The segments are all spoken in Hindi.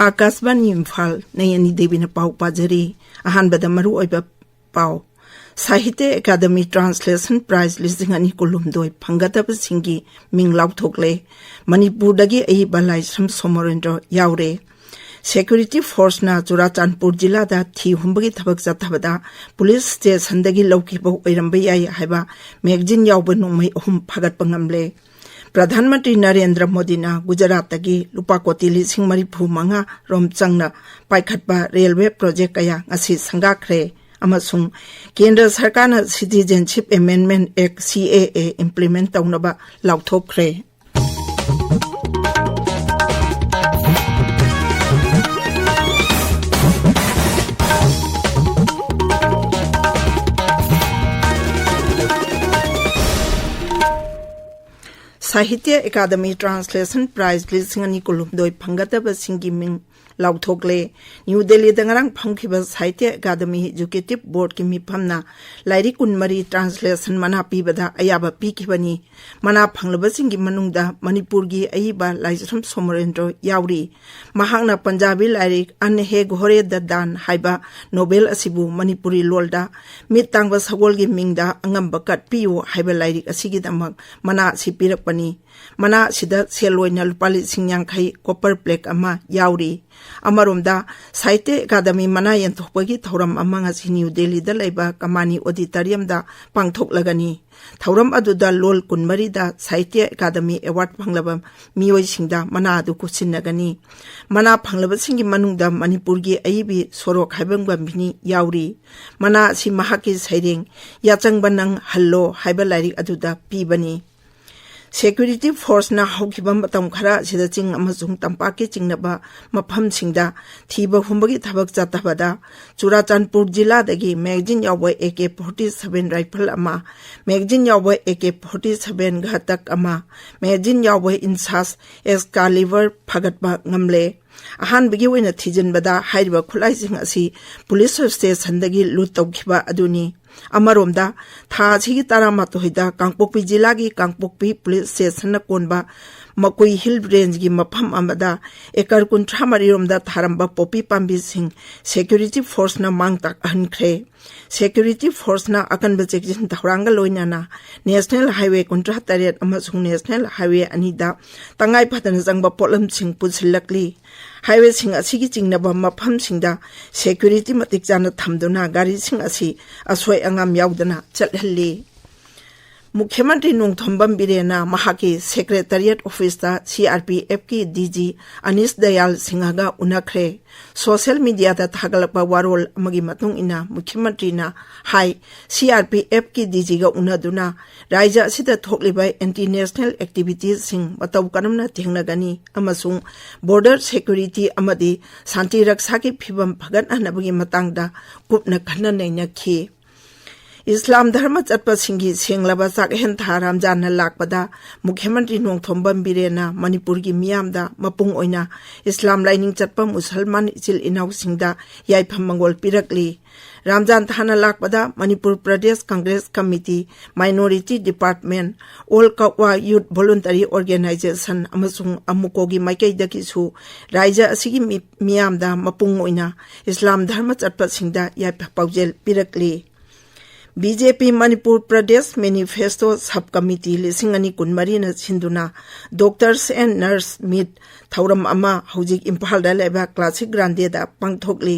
आकाशवाणी इम्फाल नयनी देवीना पाउ पाजरी अहानबदा मरु ओइबा पाउ साहित्य अकादमी ट्रांसलेशन प्राइज लिसिंग अनि कुलुमदोय फंगदब सिंगी मिंग लाउथोकले मणिपुरदगी अइबा लाइसम सोमरेंद्र यावरे सेक्यूरिटी फोर्स ना चुराचांदपुर जिला दा थी हुंबगी थबक चथबदा पुलिस स्टेशनदगी लौकिबो ओइरंबे याय हाइबा मैगजीन यावबो नोंमै अहुम फगतपा ngamle प्रधानमंत्री नरेंद्र मोदी ना गुजरात की लुपा कोटी 45 रोम चंगना पाइखटपा रेलवे प्रोजेक्ट कया ngasi संगाखरे अमसुंग केंद्र सरकार ना citizenship amendment act CAA implement तौनबा लाउथोखरे साहित्य अकादमी ट्रांसलेशन प्राइज लिसिंग अनि कुलुमदोय फंगतब सिंगी मिंग लाउथोकले न्यू दिल्ली दंगरांग फंखिबा साहित्य अकादमी एजुकेटिव बोर्ड की मिफमना लाइरी कुनमरी ट्रांसलेशन मना पीबदा अयाबा पीखिबनी मना फंगलब सिंगी मनुंगदा मणिपुर की अइबा लाइसरम सोमरेंद्र यावरी महांगना पंजाबी लाइरी अनहे घोरे ददान हाइबा नोबेल असिबु मणिपुरी लोलदा मितांगबा सगोल की मिंगदा अंगंबा कटपियो हाइबा लाइरी असिगी दमक मना सिपिरकपनी मना सिदा सेलोइना लुपा 50 कॉपर प्लेक अमा यावरी अमरोमदा साहित्य अकादमी मना यंथोपगी थौरम अमा ngasi न्यू दिल्ली दा लैबा कमानी ऑडिटोरियम दा पांगथोकलगनी थौरम अदुदा लोल कुनमरी दा साहित्य अकादमी अवार्ड फंगलब मियोय सिंगदा मना अदु कुसिनगनी मना फंगलब सिंगी मनुंगदा मणिपुर की अइबी सोरोक हाइबंगबा मिनी यावरी मना सि महाकी सैरेंग याचंगबा नंग हल्लो हाइबा लाइरिक अदुदा पीबनी सेक्यूरिटी फोर्स ना हौखिबा मतम खरा सिदा चिंग अमसुंग तंपाके चिंगनबा मफम सिंगदा थीबा हुंबगी थबक चतबदा चुराचांदपुर जिला दगी मैगजीन याव AK-47 राइफल अमा मैगजीन याव AK-47 घातक अमा मैगजीन याव इंसास एक्सकालिबर फगतबा ngamle अहानबगी ओइना थीजनबदा हाइरिबा खुलाइसिंग असि पुलिस स्टेशनदगी लूट तौखिबा अदुनी अमरोमदा थासिगी तारामातोहिदा कांगपोकपी जिला की कांगपोकपी पुलिस स्टेशन कोनबा मकुई हिल रेंज की मफम अमदा एकर 30 रोमदा थारंबा पोपी पांबी सिंह सेक्यूरिटी फोर्स ना मांग तक हनख्रे सेक्यूरिटी फोर्स ना अकन बचेक्जिन थौरांग लोइनाना नेशनल हाईवे 38 अमसुंग नेशनल हाईवे अनिदा तंगाई फतन जंगबा पोलम सिंह पुसिलकली हाईवे सिंह असिगी चिंगनबा मफम सिंगदा सेक्यूरिटी मतिक जाना थमदुना गाड़ी सिंह असि असोय अंगाम यावदना चलहल्ली मुख्यमंत्री नोंगथोंबम बिरेना महाकी सेक्रेटरिएट ऑफिस दा CRPF की DG अनिस दयाल सिंहगा उनखरे सोशल मीडिया दा थागलपा वारोल अमगी मतुंग इना मुख्यमंत्री ना हाई CRPF की DG गा उनदुना राज्य असिदा थोकलिबा एंटी नेशनल एक्टिविटीज सिंह मतौ कनमना थेंगनगनी अमसुंग बॉर्डर सिक्योरिटी अमदी शांति रक्षा की फिबम फगन अनबगी मतंगदा कुपना खन्न नैनखी इस्लाम धर्म चटपा सिंगी सेंगलबा चाकहेन था रमजान लाकपदा मुख्यमंत्री नोंगथोंबम बिरेना मणिपुर की मियामदा मपुंग ओइना इस्लाम लाइनिंग चटपा मुसलमान इचिल इनाउ सिंगदा याइफम मंगोल पिरकली रमजान थाना लाकपदा Manipur Pradesh Congress committee minority department all कवा यूथ वॉलंटरी ऑर्गेनाइजेशन अमसुंग अमुकोगी माइकैदकीसु राज्य असिगी मियामदा मपुंग ओइना इस्लाम धर्म चटपा सिंगदा याइफ पाउजेल पिरकली BJP Manipur Pradesh manifesto sub committee 2024 सिंधुना डॉक्टर्स एंड नर्स मीट थौरम अमा हौजिक इम्फाल दा लेबा क्लासिक ग्रांडे दा पांगथोकली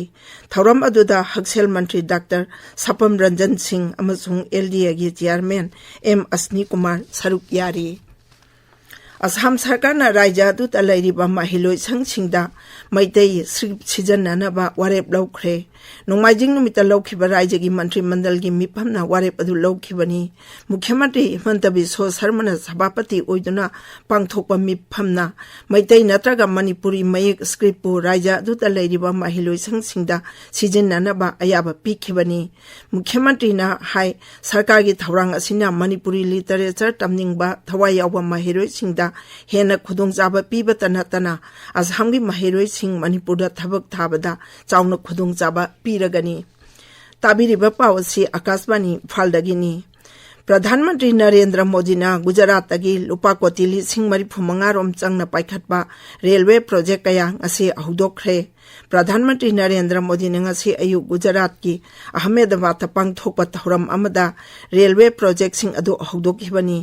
थौरम अदुदा हक्सेल मंत्री डॉक्टर सपम रंजन सिंह अमसुंग LDA की चेयरमैन M असनी कुमार सरुक यारी असम सरकार ना राज्य अदुदा लैरिबा महिलोय संगसिंगदा मैतै सिजननबा वारेप लौख्रे नोंमाइजिंग नुमिता लौखिबा राज्य की मंत्रिमंडल की मिफमना वारेप अदु लौखिबनी मुख्यमंत्री हिमंत बिस्व शर्मा सभापति ओइदुना पांगथोकपा मिफमना मैतै नत्रगा मणिपुरी मयेक स्क्रिप्टपु राज्य अदुदा लैरिबा महिलोय संगसिंगदा सिजननबा अयाबा पीखिबनी मुख्यमंत्री ना हाई सरकार की थौरांग असिना मणिपुरी लिटरेचर तमनिंगबा थवाई यावबा महिलोय सिंगदा हेना खुदोंग जाबा पीबता नतना असम की महिलोय सिंह मणिपुर दा थबक थाबदा चाउना खुदोंग जाबा पीरगनी ताबिरिबा पावसी आकाशवाणी फालदगिनी प्रधानमंत्री नरेंद्र मोदी ने गुजरात की लुपा कोटी 45 रोम चंगना पाइखटपा रेलवे प्रोजेक्ट कया ngasi हौदोखरे। प्रधानमंत्री नरेंद्र मोदी ने ngasi अयुक गुजरात की अहमदाबाद पांगथोकपा थौरम अमदा रेलवे प्रोजेक्ट सिंग अदु हौदोखिबनी।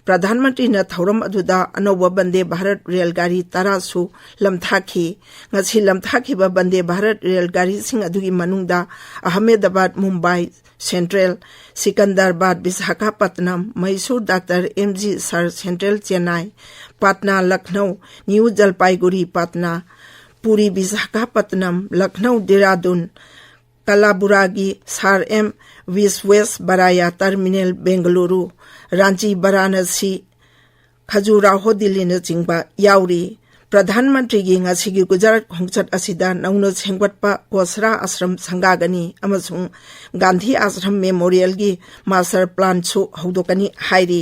प्रधानमंत्री ने थौरम अदुदा अनौब वंदे भारत रेलगाड़ी 13 सु लमथाखी। ngasi लमथाखिबा वंदे भारत रेलगाड़ी सिंग अदुगी मनुंगदा Ahmedabad Mumbai central Secunderabad Visakhapatnam Mysore doctor MG R central Chennai Patna Lucknow New Jalpaiguri Patna Puri Visakhapatnam Lucknow Dehradun Kalaburagi sir M Visvesvaraya terminal Bengaluru Ranchi Varanasi Khajuraho Delhi न चिंबा याउरी। प्रधानमंत्री की ngasi की गुजरात खोंगचट असिदा नौनो सेंगवटपा कोसरा आश्रम संगागनी अमसुंग गांधी आश्रम मेमोरियल की मास्टर प्लान सु हौदोकनी हाइरी।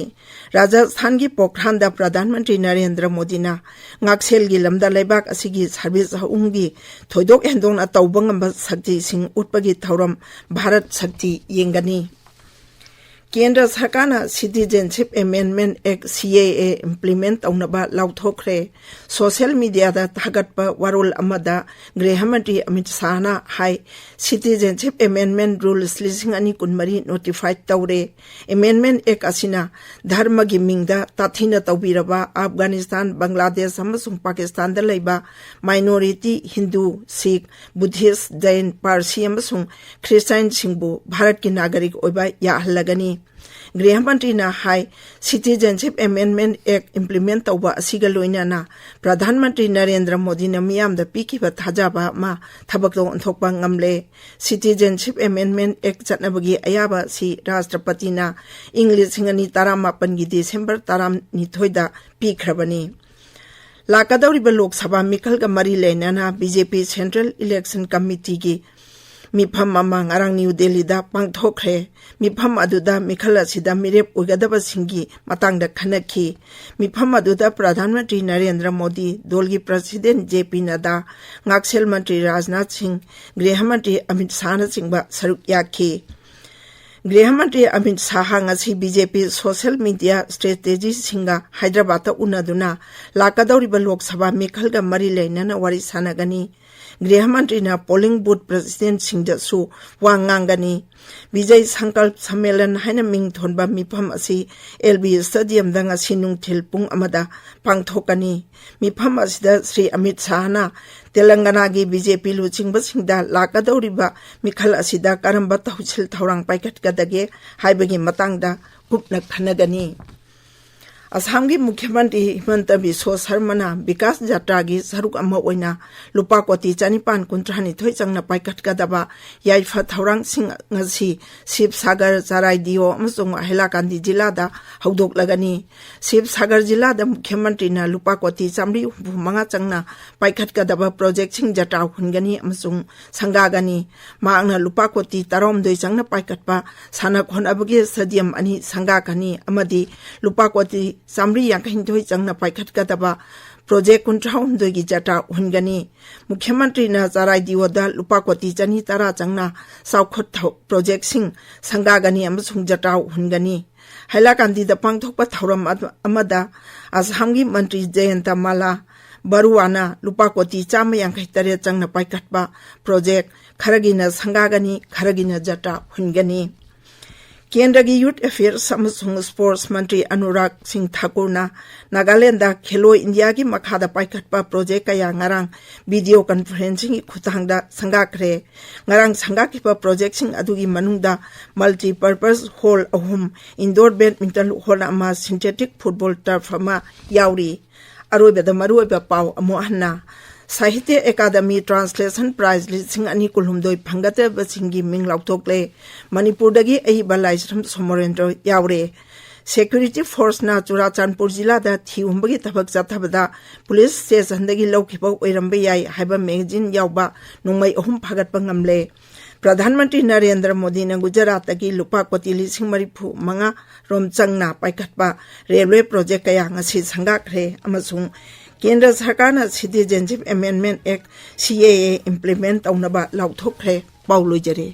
राजस्थान की पोखरान दा प्रधानमंत्री नरेंद्र मोदी ना ngakсel की लमदा लेबाक असिगी सर्विस उंगी थोइदोक हेंदोंग तौबंगम शक्ति सिंह उत्पगी थौरम भारत शक्ति येंगनी। केंद्र सरकार ने citizenship amendment act CAA implement तौनबा लाउथोखरे। सोशल मीडिया दा थागतपा वारोल अमदा गृह मंत्री अमित शाह ना हाई सिटीजनशिप अमेंडमेंट रूल्स 2023 नोटिफाइड तौरे। अमेंडमेंट एक्ट असिना धर्म की मिंगदा ताथीना तौबीरबा अफगानिस्तान बांग्लादेश अमसुंग पाकिस्तान दा लैबा माइनॉरिटी हिंदू सिख बुद्धिस्ट जैन पारसी अमसुंग ख्रिस्टान सिंहबु भारत की नागरिक ओइबा याहलगनी। गृह मंत्री ना हाई सिटीजनशिप अमेंडमेंट एक्ट इम्प्लीमेंट तौबा असिगा लोइनाना प्रधानमंत्री नरेंद्र मोदी ने मियामदा पीखिबा थाजाबा मा थबकतो अंथोकपा ngamle। सिटीजनशिप अमेंडमेंट एक्ट चटनबगी अयाबा सि राष्ट्रपति ना इंग्लिश 2018 की दिसंबर 12 दा पीखरबनी। लाकदौरिबा लोकसभा मिखलगा मरी लेनाना बीजेपी सेंट्रल इलेक्शन कमिटी की मिफम अमा ngarang न्यू दिल्ली दा पांगथोखरे। मिफम अदुदा मिखल असिदा मिरेप ओइगदबा सिंगी मतंगदा खनखी। मिफम अदुदा प्रधानमंत्री नरेंद्र मोदी दल की प्रेसिडेंट JP नड्डा ngakсel मंत्री राजनाथ सिंह गृह मंत्री अमित शाह सिंह सरुक याखी। गृह मंत्री Amit Shah ngasi BJP social media strategy सिंगा हैदराबाद उनदुना लाकदौरिबा लोकसभा मिखलगा मरी लेनाना वारी सानगनी। गृह मंत्री ना पोलिंग बूथ प्रेसिडेंट सिंगदसु वांगांगनी। विजय संकल्प सम्मेलन हाइना मिंग थोनबा मिफम असि LB स्टेडियम दा ngasi नुंगथिल पुंग अमदा पांगथोकनी। मिफम असिदा श्री अमित शाह ना तेलंगाना की बीजेपी लुचिंगबा सिंगदा लाकदौरिबा मिखल असिदा करंबा तौसिल थौरांग पाइखटगदगे हाइबगी मतंगदा कुपना खनगनी। असम की मुख्यमंत्री हिमंत बिस्व शर्मा विकास यात्रा की सरुक अमा ओइना लुपा कोटी 452 चंगना पाइखटगदबा याइफा थौरांग सिंह ngasi शिवसागर चराइदियो अमसुंग हैलाकांदी जिला दा हौदोकलगनी। शिवसागर जिला दा मुख्यमंत्री ना लुपा कोटी 445 चंगना पाइखटगदबा प्रोजेक्ट सिंह जटा हुनगनी अमसुंग संगागनी। मांगना लुपा कोटी 12 चंगना पाइखटपा साना खोनबगी स्टेडियम अनि संगागनी अमदी लुपा कोटी 452 चंगना पाइखटगदबा प्रोजेक्ट 19 की जटा हुनगनी। मुख्यमंत्री ना चराइदियोदा लुपा कोटी 210 चंगना साउखोट प्रोजेक्ट सिंह संगागनी अमसुंग जटा हुनगनी। हैलाकांदी दा पांगथोकपा थौरम अमदा असम की मंत्री जयंत माला बरुआना लुपा कोटी 153 चंगना पाइखटपा प्रोजेक्ट खरगिना संगागनी खरगिना जटा हुनगनी। केंद्र की यूथ अफेयर्स अमसुंग स्पोर्ट्स मंत्री अनुराग सिंह ठाकुर ना नागालैंड दा खेलो इंडिया की मखादा पाइखटपा प्रोजेक्ट कया ngarang वीडियो कॉन्फ्रेंसिंग की खुतांगदा संगाखरे। ngarang संगाखिबा प्रोजेक्ट सिंह अदुगी मनुंगदा मल्टीपर्पज हॉल अहुम इंडोर बैडमिंटन हॉल अमा सिंथेटिक फुटबॉल टर्फ अमा याउरी। अरोइबदा मरुइबा पाव अमोहन्ना साहित्य अकादमी ट्रांसलेशन प्राइज 2022 फंगतबसिंगी मिंग लाउथोकले। मणिपुरदगी अहिबा लाइस्रम सोमरेंद्र याउरे। सिक्योरिटी फोर्स ना चुराचांदपुर जिला दा थिउंबगी थबक चथबदा पुलिस स्टेशनदगी लौखिबा ओइरंबे याई हाइबा मैगजीन याउबा नुंगमै अहुम फागतपा ngamle। प्रधानमंत्री नरेंद्र मोदी ने गुजरात की लुपा कोटी 45 रोम चंगना पाइखटपा रेलवे प्रोजेक्ट कया ngasi संगाखरे अमसुंग केंद्र सरकार ने citizenship amendment act CAA implement तौनबा लाउथोखरे पाउ लोइजरे।